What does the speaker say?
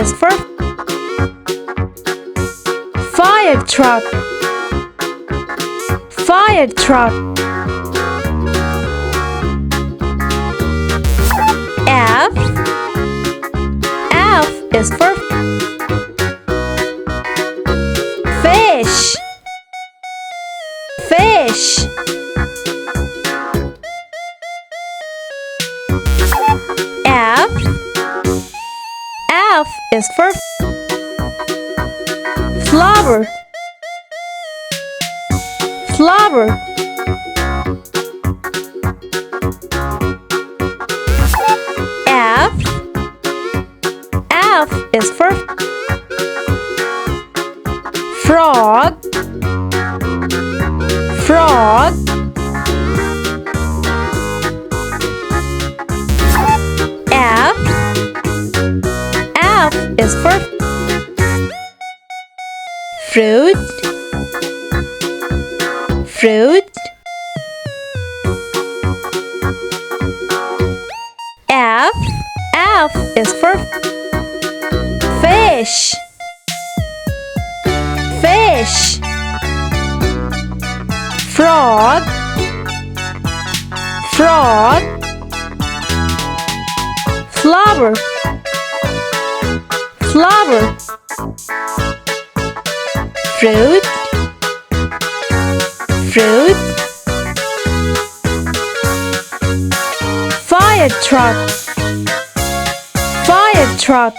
is for fire truck. Fire truck. F is for fish. Fish. F is for flower. Flower. F is for frog. Frog. F is for fruit. Fruit. F is for fish. Fish. Frog. Frog. Flower. Flower. Fruit. Fruit. Fire truck. Fire truck.